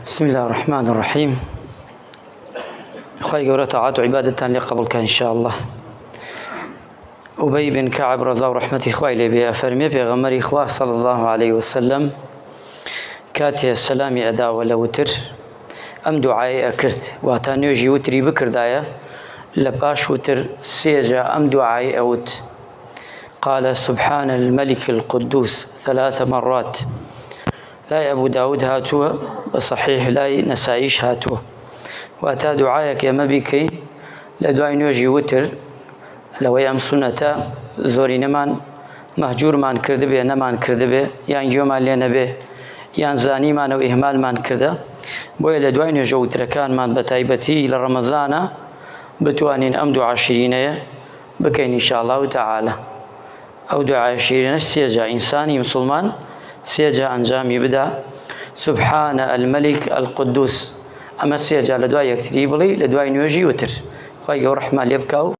بسم الله الرحمن الرحيم. خير قولة طاعات عبادة لقبلك إن شاء الله. أبي بن كعب رضا ورحمة إخوائي لبيا فرمي بغمر إخوة صلى الله عليه وسلم كاتي السلام أدا ولا وتر أم دعاء أكرت واتانيوجي وتري بكردايا لباش وتر سيجا أم دعاء أوت قال سبحان الملك القدوس 3 مرات. لا أبو داود هاتوا وصحيح لا نسائيش هاتوا واتا دعايك يا مبيكي لدعاء نوجي وتر لو يام سنة زوري نمان مهجور مان كردبه نمان كردبه يعني جوما لينبه يعني زاني مان و إهمال مان كرده بوي لدعاء نوجي وتر كان مان بتايبتي إلى رمضان بتوانين أم دعاء شيرين بكين إن شاء الله تعالى. أو دعاء شيرين سيجا إنساني مسلمان سيجا أنجامي بدا سبحان الملك القدوس أما سيجا لدعاء يكتري بلي لدعاء نوجي وتر خواهي رحمة ليبكاو.